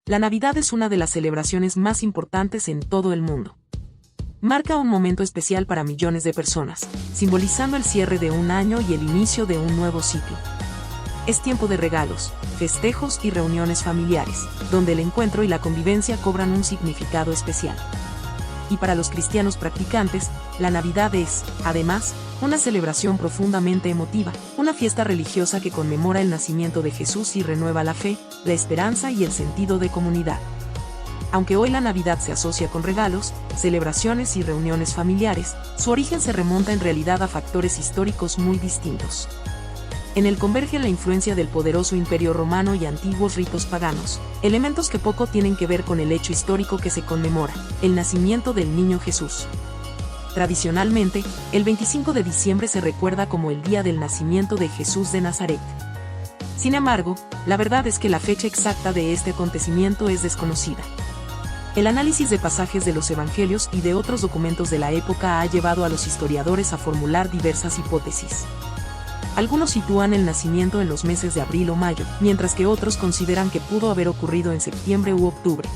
La Navidad es una de las celebraciones más importantes en todo el mundo. Marca un momento especial para millones de personas, simbolizando el cierre de un año y el inicio de un nuevo ciclo. Es tiempo de regalos, festejos y reuniones familiares, donde el encuentro y la convivencia cobran un significado especial. Y para los cristianos practicantes, la Navidad es, además, una celebración profundamente emotiva, una fiesta religiosa que conmemora el nacimiento de Jesús y renueva la fe, la esperanza y el sentido de comunidad. Aunque hoy la Navidad se asocia con regalos, celebraciones y reuniones familiares, su origen se remonta en realidad a factores históricos muy distintos. En él converge la influencia del poderoso Imperio Romano y antiguos ritos paganos, elementos que poco tienen que ver con el hecho histórico que se conmemora, el nacimiento del niño Jesús. Tradicionalmente, el 25 de diciembre se recuerda como el día del nacimiento de Jesús de Nazaret. Sin embargo, la verdad es que la fecha exacta de este acontecimiento es desconocida. El análisis de pasajes de los Evangelios y de otros documentos de la época ha llevado a los historiadores a formular diversas hipótesis. Algunos sitúan el nacimiento en los meses de abril o mayo, mientras que otros consideran que pudo haber ocurrido en septiembre u octubre.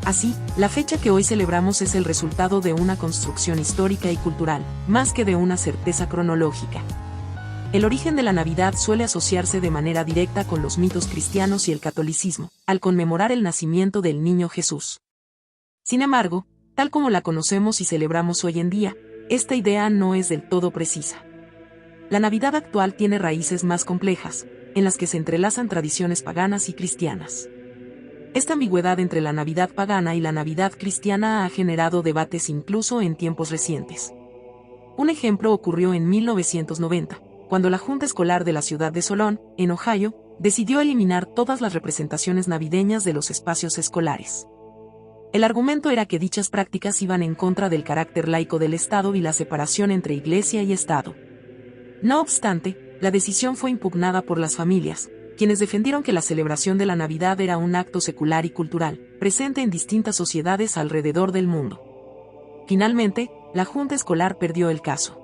Así, la fecha que hoy celebramos es el resultado de una construcción histórica y cultural, más que de una certeza cronológica. El origen de la Navidad suele asociarse de manera directa con los mitos cristianos y el catolicismo, al conmemorar el nacimiento del niño Jesús. Sin embargo, tal como la conocemos y celebramos hoy en día, esta idea no es del todo precisa. La Navidad actual tiene raíces más complejas, en las que se entrelazan tradiciones paganas y cristianas. Esta ambigüedad entre la Navidad pagana y la Navidad cristiana ha generado debates incluso en tiempos recientes. Un ejemplo ocurrió en 1990, cuando la Junta Escolar de la ciudad de Solon, en Ohio, decidió eliminar todas las representaciones navideñas de los espacios escolares. El argumento era que dichas prácticas iban en contra del carácter laico del Estado y la separación entre Iglesia y Estado. No obstante, la decisión fue impugnada por las familias, quienes defendieron que la celebración de la Navidad era un acto secular y cultural, presente en distintas sociedades alrededor del mundo. Finalmente, la Junta Escolar perdió el caso.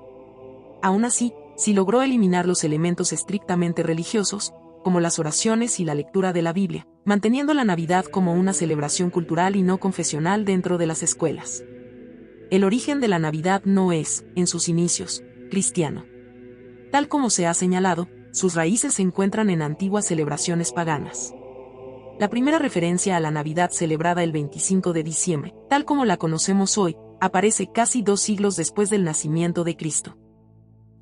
Aún así, sí logró eliminar los elementos estrictamente religiosos, como las oraciones y la lectura de la Biblia, manteniendo la Navidad como una celebración cultural y no confesional dentro de las escuelas. El origen de la Navidad no es, en sus inicios, cristiano. Tal como se ha señalado, sus raíces se encuentran en antiguas celebraciones paganas. La primera referencia a la Navidad celebrada el 25 de diciembre, tal como la conocemos hoy, aparece casi 2 siglos después del nacimiento de Cristo.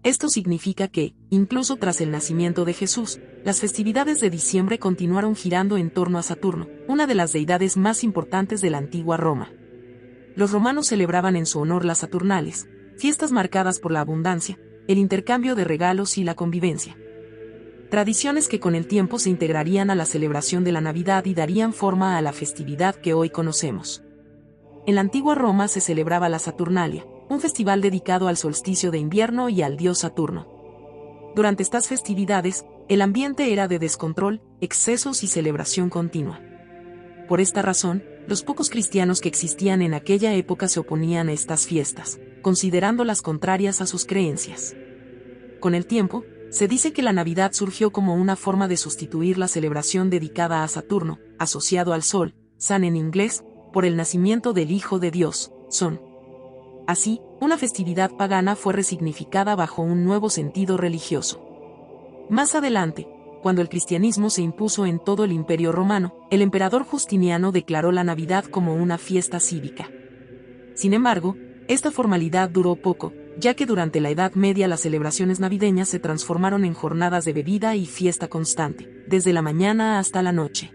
Esto significa que, incluso tras el nacimiento de Jesús, las festividades de diciembre continuaron girando en torno a Saturno, una de las deidades más importantes de la antigua Roma. Los romanos celebraban en su honor las Saturnales, fiestas marcadas por la abundancia, el intercambio de regalos y la convivencia. Tradiciones que con el tiempo se integrarían a la celebración de la Navidad y darían forma a la festividad que hoy conocemos. En la antigua Roma se celebraba la Saturnalia, un festival dedicado al solsticio de invierno y al dios Saturno. Durante estas festividades, el ambiente era de descontrol, excesos y celebración continua. Por esta razón, los pocos cristianos que existían en aquella época se oponían a estas fiestas, considerándolas contrarias a sus creencias. Con el tiempo, se dice que la Navidad surgió como una forma de sustituir la celebración dedicada a Saturno, asociado al Sol, Sun en inglés, por el nacimiento del Hijo de Dios, Son. Así, una festividad pagana fue resignificada bajo un nuevo sentido religioso. Más adelante, cuando el cristianismo se impuso en todo el Imperio Romano, el emperador Justiniano declaró la Navidad como una fiesta cívica. Sin embargo, esta formalidad duró poco, ya que durante la Edad Media las celebraciones navideñas se transformaron en jornadas de bebida y fiesta constante, desde la mañana hasta la noche.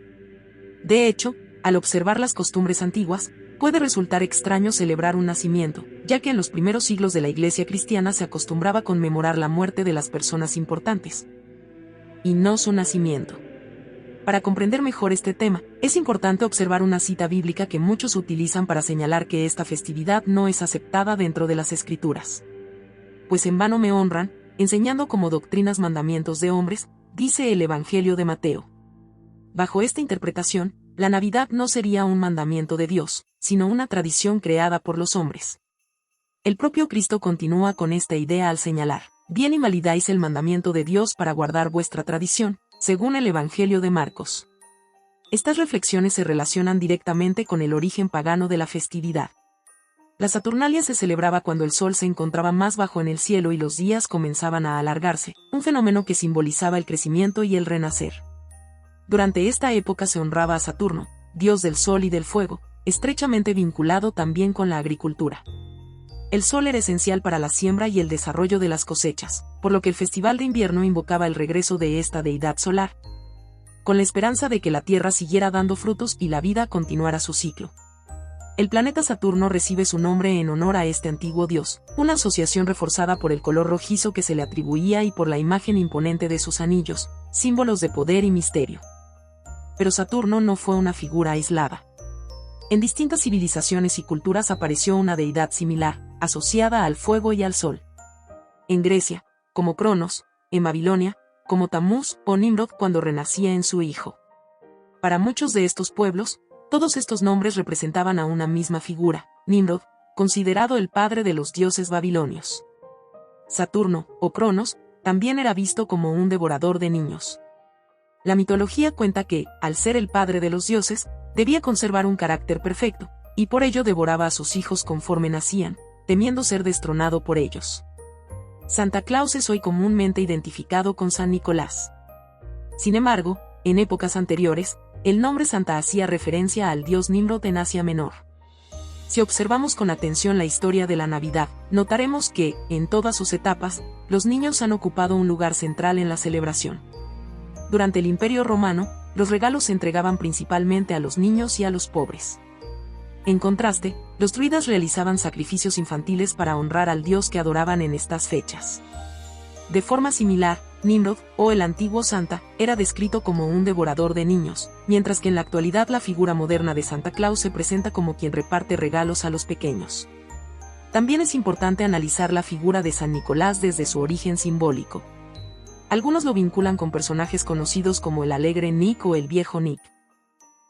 De hecho, al observar las costumbres antiguas, puede resultar extraño celebrar un nacimiento, ya que en los primeros siglos de la Iglesia cristiana se acostumbraba a conmemorar la muerte de las personas importantes, y no su nacimiento. Para comprender mejor este tema, es importante observar una cita bíblica que muchos utilizan para señalar que esta festividad no es aceptada dentro de las Escrituras. Pues en vano me honran, enseñando como doctrinas mandamientos de hombres, dice el Evangelio de Mateo. Bajo esta interpretación, la Navidad no sería un mandamiento de Dios, sino una tradición creada por los hombres. El propio Cristo continúa con esta idea al señalar: bien invalidáis el mandamiento de Dios para guardar vuestra tradición, según el Evangelio de Marcos. Estas reflexiones se relacionan directamente con el origen pagano de la festividad. La Saturnalia se celebraba cuando el sol se encontraba más bajo en el cielo y los días comenzaban a alargarse, un fenómeno que simbolizaba el crecimiento y el renacer. Durante esta época se honraba a Saturno, dios del sol y del fuego, estrechamente vinculado también con la agricultura. El sol era esencial para la siembra y el desarrollo de las cosechas, por lo que el festival de invierno invocaba el regreso de esta deidad solar, con la esperanza de que la Tierra siguiera dando frutos y la vida continuara su ciclo. El planeta Saturno recibe su nombre en honor a este antiguo dios, una asociación reforzada por el color rojizo que se le atribuía y por la imagen imponente de sus anillos, símbolos de poder y misterio. Pero Saturno no fue una figura aislada. En distintas civilizaciones y culturas apareció una deidad similar, asociada al fuego y al sol. En Grecia, como Cronos; en Babilonia, como Tamuz o Nimrod cuando renacía en su hijo. Para muchos de estos pueblos, todos estos nombres representaban a una misma figura, Nimrod, considerado el padre de los dioses babilonios. Saturno, o Cronos, también era visto como un devorador de niños. La mitología cuenta que, al ser el padre de los dioses, debía conservar un carácter perfecto, y por ello devoraba a sus hijos conforme nacían, temiendo ser destronado por ellos. Santa Claus es hoy comúnmente identificado con San Nicolás. Sin embargo, en épocas anteriores, el nombre Santa hacía referencia al dios Nimrod en Asia Menor. Si observamos con atención la historia de la Navidad, notaremos que, en todas sus etapas, los niños han ocupado un lugar central en la celebración. Durante el Imperio Romano, los regalos se entregaban principalmente a los niños y a los pobres. En contraste, los druidas realizaban sacrificios infantiles para honrar al dios que adoraban en estas fechas. De forma similar, Nimrod, o el antiguo Santa, era descrito como un devorador de niños, mientras que en la actualidad la figura moderna de Santa Claus se presenta como quien reparte regalos a los pequeños. También es importante analizar la figura de San Nicolás desde su origen simbólico. Algunos lo vinculan con personajes conocidos como el alegre Nick o el viejo Nick.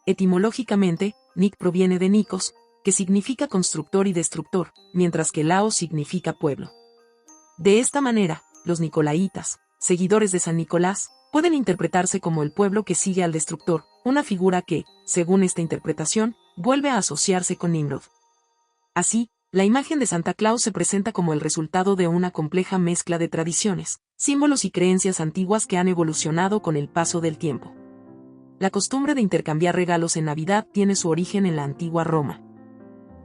Etimológicamente, Nick proviene de Nikos, que significa constructor y destructor, mientras que Laos significa pueblo. De esta manera, los nicolaitas, seguidores de San Nicolás, pueden interpretarse como el pueblo que sigue al destructor, una figura que, según esta interpretación, vuelve a asociarse con Nimrod. Así, la imagen de Santa Claus se presenta como el resultado de una compleja mezcla de tradiciones, símbolos y creencias antiguas que han evolucionado con el paso del tiempo. La costumbre de intercambiar regalos en Navidad tiene su origen en la antigua Roma.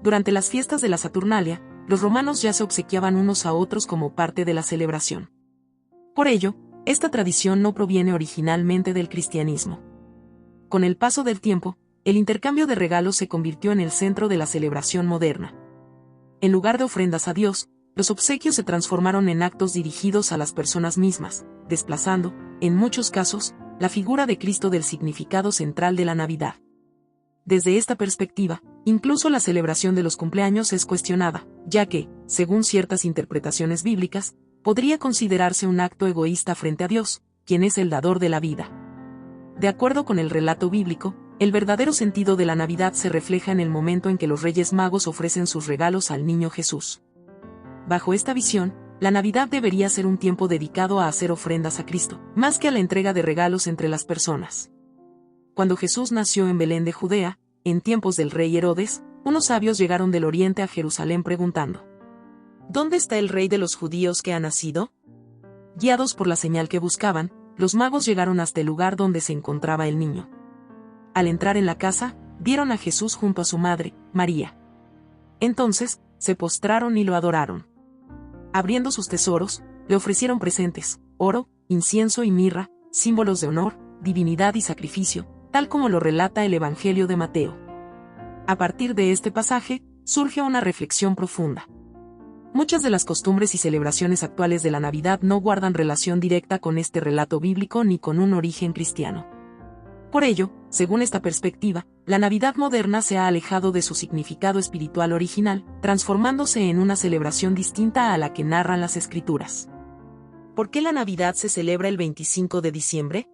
Durante las fiestas de la Saturnalia, los romanos ya se obsequiaban unos a otros como parte de la celebración. Por ello, esta tradición no proviene originalmente del cristianismo. Con el paso del tiempo, el intercambio de regalos se convirtió en el centro de la celebración moderna. En lugar de ofrendas a Dios, los obsequios se transformaron en actos dirigidos a las personas mismas, desplazando, en muchos casos, la figura de Cristo del significado central de la Navidad. Desde esta perspectiva, incluso la celebración de los cumpleaños es cuestionada, ya que, según ciertas interpretaciones bíblicas, podría considerarse un acto egoísta frente a Dios, quien es el dador de la vida. De acuerdo con el relato bíblico, el verdadero sentido de la Navidad se refleja en el momento en que los Reyes Magos ofrecen sus regalos al niño Jesús. Bajo esta visión, la Navidad debería ser un tiempo dedicado a hacer ofrendas a Cristo, más que a la entrega de regalos entre las personas. Cuando Jesús nació en Belén de Judea, en tiempos del rey Herodes, unos sabios llegaron del oriente a Jerusalén preguntando: ¿Dónde está el rey de los judíos que ha nacido? Guiados por la señal que buscaban, los magos llegaron hasta el lugar donde se encontraba el niño. Al entrar en la casa, vieron a Jesús junto a su madre, María. Entonces, se postraron y lo adoraron. Abriendo sus tesoros, le ofrecieron presentes, oro, incienso y mirra, símbolos de honor, divinidad y sacrificio, tal como lo relata el Evangelio de Mateo. A partir de este pasaje, surge una reflexión profunda. Muchas de las costumbres y celebraciones actuales de la Navidad no guardan relación directa con este relato bíblico ni con un origen cristiano. Por ello, según esta perspectiva, la Navidad moderna se ha alejado de su significado espiritual original, transformándose en una celebración distinta a la que narran las Escrituras. ¿Por qué la Navidad se celebra el 25 de diciembre?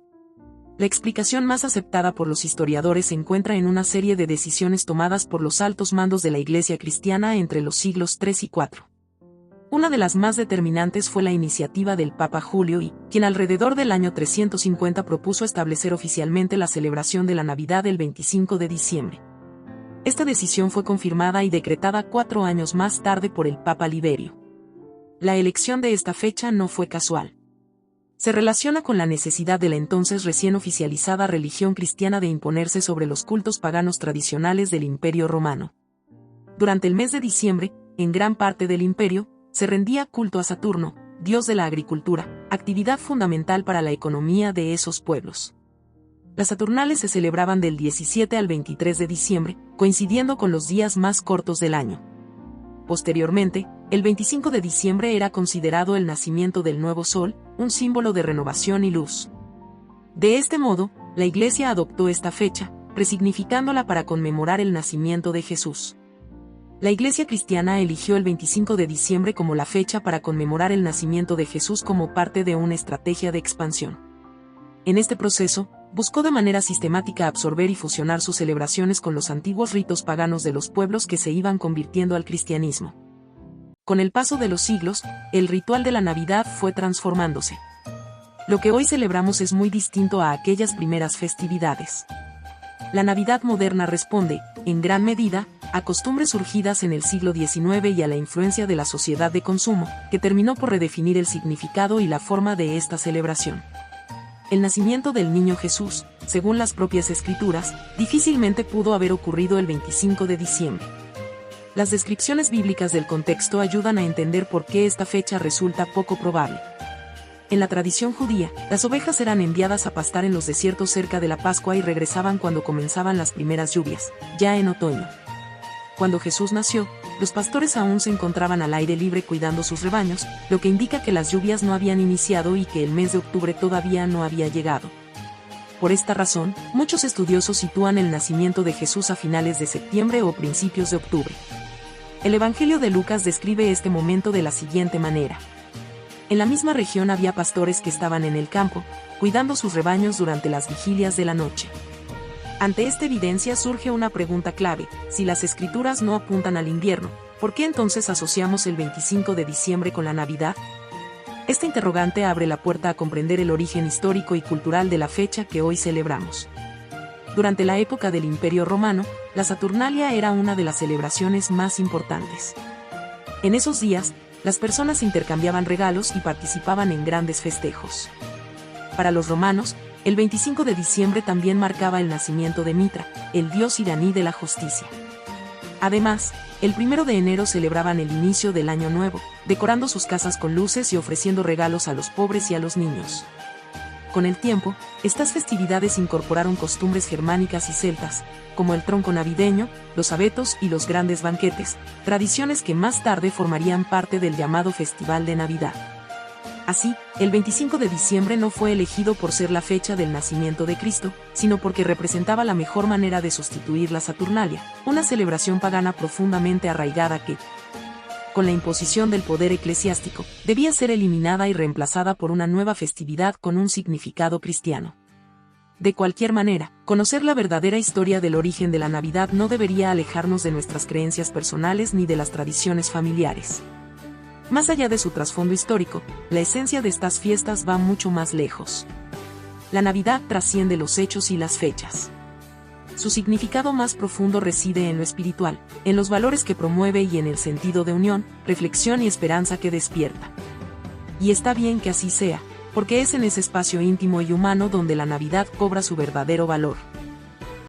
La explicación más aceptada por los historiadores se encuentra en una serie de decisiones tomadas por los altos mandos de la Iglesia cristiana entre los siglos III y IV. Una de las más determinantes fue la iniciativa del Papa Julio I, quien alrededor del año 350 propuso establecer oficialmente la celebración de la Navidad el 25 de diciembre. Esta decisión fue confirmada y decretada 4 años más tarde por el Papa Liberio. La elección de esta fecha no fue casual. Se relaciona con la necesidad de la entonces recién oficializada religión cristiana de imponerse sobre los cultos paganos tradicionales del Imperio Romano. Durante el mes de diciembre, en gran parte del imperio, se rendía culto a Saturno, dios de la agricultura, actividad fundamental para la economía de esos pueblos. Las Saturnales se celebraban del 17 al 23 de diciembre, coincidiendo con los días más cortos del año. Posteriormente, el 25 de diciembre era considerado el nacimiento del nuevo sol, un símbolo de renovación y luz. De este modo, la Iglesia adoptó esta fecha, resignificándola para conmemorar el nacimiento de Jesús. La Iglesia cristiana eligió el 25 de diciembre como la fecha para conmemorar el nacimiento de Jesús como parte de una estrategia de expansión. En este proceso, buscó de manera sistemática absorber y fusionar sus celebraciones con los antiguos ritos paganos de los pueblos que se iban convirtiendo al cristianismo. Con el paso de los siglos, el ritual de la Navidad fue transformándose. Lo que hoy celebramos es muy distinto a aquellas primeras festividades. La Navidad moderna responde, en gran medida, a costumbres surgidas en el siglo XIX y a la influencia de la sociedad de consumo, que terminó por redefinir el significado y la forma de esta celebración. El nacimiento del niño Jesús, según las propias escrituras, difícilmente pudo haber ocurrido el 25 de diciembre. Las descripciones bíblicas del contexto ayudan a entender por qué esta fecha resulta poco probable. En la tradición judía, las ovejas eran enviadas a pastar en los desiertos cerca de la Pascua y regresaban cuando comenzaban las primeras lluvias, ya en otoño. Cuando Jesús nació, los pastores aún se encontraban al aire libre cuidando sus rebaños, lo que indica que las lluvias no habían iniciado y que el mes de octubre todavía no había llegado. Por esta razón, muchos estudiosos sitúan el nacimiento de Jesús a finales de septiembre o principios de octubre. El Evangelio de Lucas describe este momento de la siguiente manera. En la misma región había pastores que estaban en el campo, cuidando sus rebaños durante las vigilias de la noche. Ante esta evidencia surge una pregunta clave: si las escrituras no apuntan al invierno, ¿por qué entonces asociamos el 25 de diciembre con la Navidad? Esta interrogante abre la puerta a comprender el origen histórico y cultural de la fecha que hoy celebramos. Durante la época del Imperio Romano, la Saturnalia era una de las celebraciones más importantes. En esos días, las personas intercambiaban regalos y participaban en grandes festejos. Para los romanos, el 25 de diciembre también marcaba el nacimiento de Mitra, el dios iraní de la justicia. Además, el 1 de enero celebraban el inicio del Año Nuevo, decorando sus casas con luces y ofreciendo regalos a los pobres y a los niños. Con el tiempo, estas festividades incorporaron costumbres germánicas y celtas, como el tronco navideño, los abetos y los grandes banquetes, tradiciones que más tarde formarían parte del llamado Festival de Navidad. Así, el 25 de diciembre no fue elegido por ser la fecha del nacimiento de Cristo, sino porque representaba la mejor manera de sustituir la Saturnalia, una celebración pagana profundamente arraigada que, con la imposición del poder eclesiástico, debía ser eliminada y reemplazada por una nueva festividad con un significado cristiano. De cualquier manera, conocer la verdadera historia del origen de la Navidad no debería alejarnos de nuestras creencias personales ni de las tradiciones familiares. Más allá de su trasfondo histórico, la esencia de estas fiestas va mucho más lejos. La Navidad trasciende los hechos y las fechas. Su significado más profundo reside en lo espiritual, en los valores que promueve y en el sentido de unión, reflexión y esperanza que despierta. Y está bien que así sea, porque es en ese espacio íntimo y humano donde la Navidad cobra su verdadero valor.